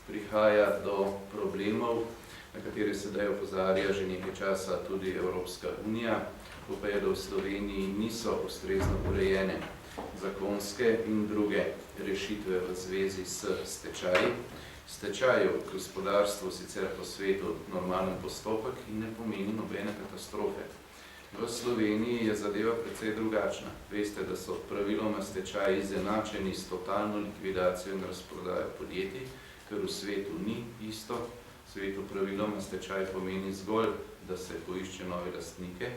prihaja do problemov, na katere sedaj opozarja že nekaj časa tudi Evropska unija, ko pa je, da v Sloveniji niso ustrezno urejene zakonske in druge rešitve v zvezi s stečaji. Stečaj v gospodarstvu sicer po svetu normalen postopek in ne pomeni nobene katastrofe. V Sloveniji je zadeva precej drugačna. Veste, da so praviloma stečaji izenačeni s totalno likvidacijo in razprodajo podjetij, ker v svetu ni isto. V svetu praviloma stečaj pomeni zgolj, da se poišče nove lastnike,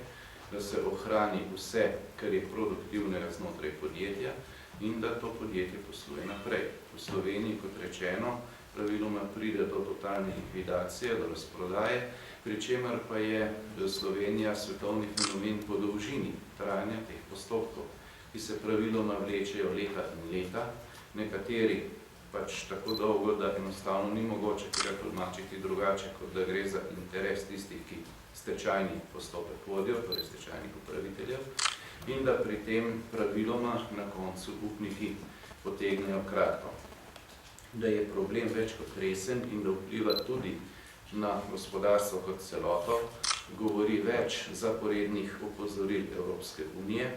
da se ohrani vse, kar je produktivnega znotraj podjetja in da to podjetje posluje naprej. V Sloveniji, kot rečeno, praviloma pride do totalne likvidacije, do razprodaje, pri čemer pa je Slovenija svetovni fenomen po dolžini trajanja teh postopkov, ki se praviloma vlečejo leta in leta, nekateri pač tako dolgo, da enostavno ni mogoče tega tolmačiti drugače, kot da gre za interes tistih, ki stečajni postopek vodijo, torej stečajnih upraviteljev, in da pri tem praviloma na koncu upniki potegnejo kratko. Da je problem več kot resen in da vpliva tudi na gospodarstvo kot celoto, govori več zaporednih opozoril Evropske unije,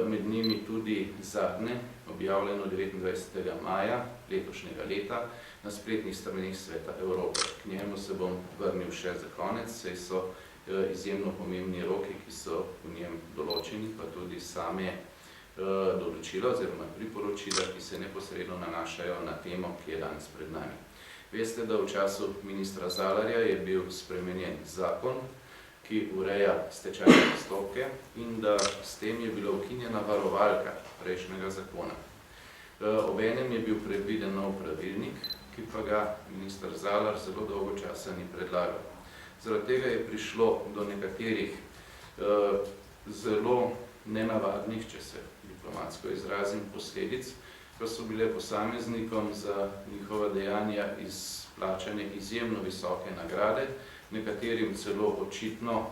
med njimi tudi zadnje, objavljeno 29. maja letošnjega leta na spletnih straneh Sveta Evrope. K njemu se bom vrnil še za konec, saj so izjemno pomembni roki, ki so v njem določeni, pa tudi same določila oziroma priporočila, ki se neposredno nanašajo na temo, ki je danes pred nami. Veste, da v času ministra Zalarja je bil spremenjen zakon, ki ureja stečajne postopke in da s tem je bila ukinjena varovalka prejšnjega zakona. Obenem je bil predviden nov pravilnik, ki pa ga minister Zalar zelo dolgo časa ni predlagal. Zaradi tega je prišlo do nekaterih zelo nenavadnih, če se diplomatsko izrazim, posledic, ko so bile posameznikom za njihova dejanja izplačane izjemno visoke nagrade, nekaterim celo očitno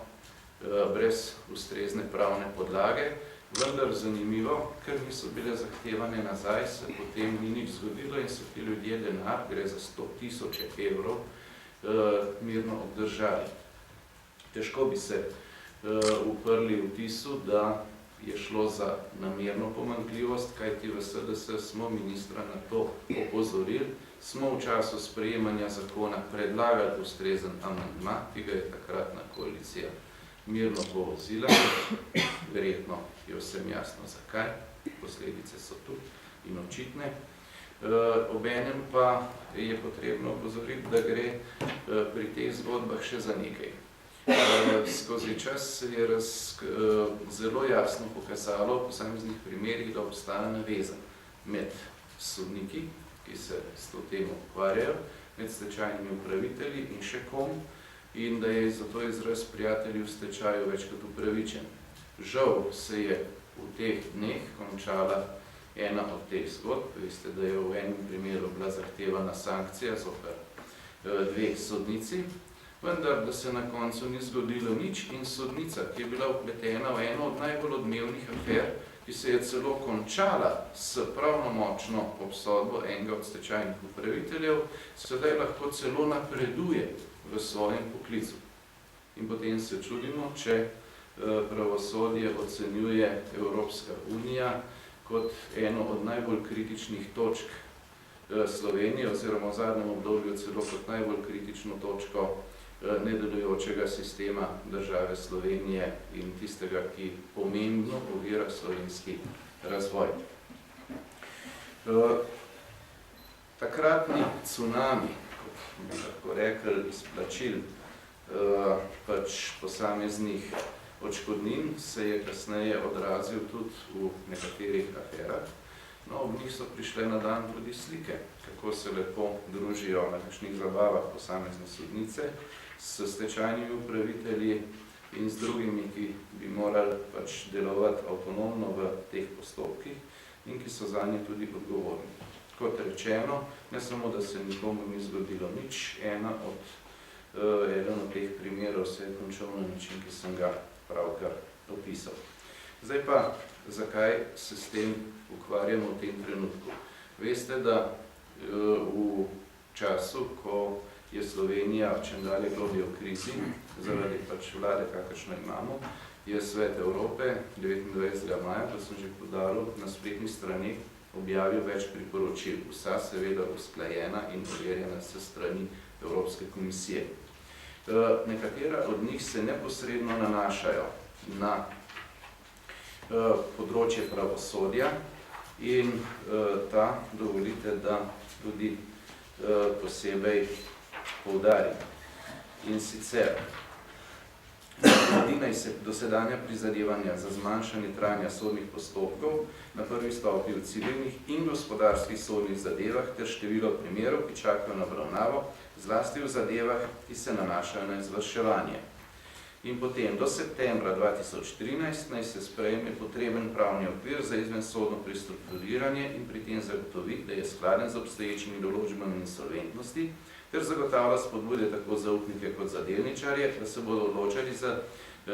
brez ustrezne pravne podlage, vendar zanimivo, ker niso bile zahtevane nazaj, se potem ni nič zgodilo in so ti ljudje denar, gre za 100.000 evrov, mirno obdržali. Težko bi se uprli vtisu, da je šlo za namerno pomanjkljivost, kajti v SDS smo ministra na to opozorili, smo v času sprejemanja zakona predlagali ustrezen amandma, ki ga je takratna koalicija mirno povozila, verjetno je vsem jasno zakaj, posledice so tu in očitne. Obenem pa je potrebno opozoriti, da gre pri teh zgodbah še za nekaj. Skozi čas se je zelo jasno pokazalo v posameznih primerih, da obstaja naveza med sodniki, ki se s to temo ukvarjajo, med stečajnimi upravitelji in še kom, in da je zato izraz prijatelji v stečaju več kot upravičen. Žal se je v teh dneh končala ena od teh zgodb. Veste, da je v enem primeru bila zahtevana sankcija zoper dve sodnici, vendar da se na koncu ni zgodilo nič in sodnica, ki je bila vpletena v eno od najbolj odmevnih afer, ki se je celo končala s pravnomočno obsodbo enega od stečajnih upraviteljev, sedaj lahko celo napreduje v svojem poklicu. In potem se čudimo, če pravosodje ocenjuje Evropska unija kot eno od najbolj kritičnih točk Slovenije oziroma v zadnjem obdobju celo kot najbolj kritično točko nedelujočega sistema države Slovenije in tistega, ki pomembno ovira slovenski razvoj. Takratni cunami, kot bi lahko rekli, izplačil posameznih odškodnin, se je kasneje odrazil tudi v nekaterih aferah. No, ob njih so prišle na dan tudi slike, kako se lepo družijo na kakšnih zabavah posamezne sodnice s stečajnimi upravitelji in z drugimi, ki bi morali pač delovati avtonomno v teh postopkih in ki so zanje tudi odgovorni. Kot rečeno, ne samo, da se nikomu ni zgodilo nič, eden od teh primerov se je končal na način, ki sem ga pravkar opisal. Zdaj pa, zakaj se s tem ukvarjamo v tem trenutku? Veste, da v času, ko je Slovenija čedalje globlje v krizi, zaradi pač vlade, kakršno imamo, je Svet Evrope 29. maja, to sem že podaril, na spletnih straneh objavil več priporočil, vsa seveda usklajena in overjena s strani Evropske komisije. Nekatera od njih se neposredno nanašajo na področje pravosodja in ta, dovolite, da tudi posebej poudarim. In sicer, naj se dosedanja prizadevanja za zmanjšanje trajanja sodnih postopkov na prvi stopnji v civilnih in gospodarskih sodnih zadevah ter število primerov, ki čakajo na obravnavo, zlasti v zadevah, ki se nanašajo na izvrševanje. In potem do septembra 2013 naj se sprejme potreben pravni okvir za izvensodno prestrukturiranje in pri tem zagotovi, da je skladen z obstoječimi določbami insolventnosti, ter zagotavlja spodbude tako za upnike kot za delničarje, da se bodo odločali za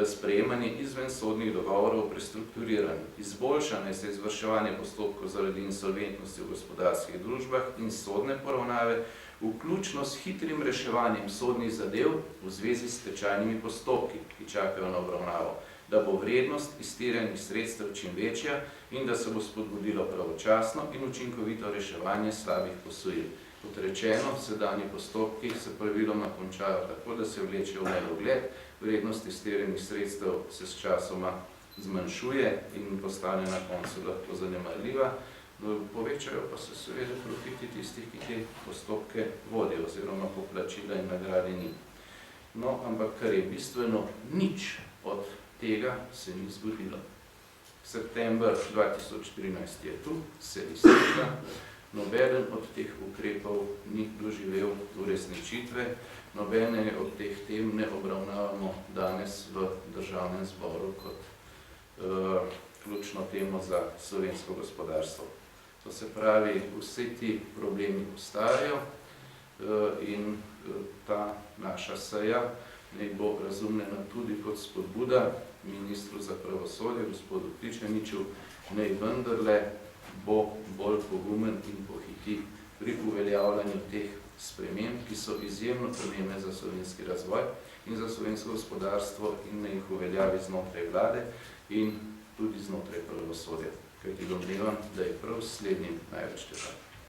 sprejemanje izvensodnih dogovorov o prestrukturiranju. Izboljšanje se izvrševanje postopkov zaradi insolventnosti v gospodarskih družbah in sodne poravnave, vključno s hitrim reševanjem sodnih zadev v zvezi s stečajnimi postopki, ki čakajo na obravnavo, da bo vrednost izterjanih sredstev čim večja in da se bo spodbudilo pravočasno in učinkovito reševanje slabih posojil. Kot rečeno, sedanji postopki se praviloma končajo tako, da se vleče v nedogled, vrednost izterjanih sredstev se s časoma zmanjšuje in postane na koncu lahko zanemarljiva, povečajo pa se seveda profiti tistih, ki te postopke vodijo oziroma poplačila in nagrade ni. No, ampak kar je bistveno, nič od tega se ni zgodilo. September 2013 je tu, se izteka, nobeden od teh ukrepov ni doživel uresničitve, nobene od teh tem ne obravnavamo danes v Državnem zboru kot ključno temo za slovensko gospodarstvo. To se pravi, vsi ti problemi ostajajo in ta naša seja naj bo razumljena tudi kot spodbuda ministru za pravosodje, gospodu Pličaniču, naj vendarle bo bolj pogumen in pohiti pri uveljavljanju teh sprememb, ki so izjemno pomembne za slovenski razvoj in za slovensko gospodarstvo in naj jih uveljavi znotraj vlade in tudi znotraj pravosodja. Kajti domnevam, da je prav slednjim največ težav.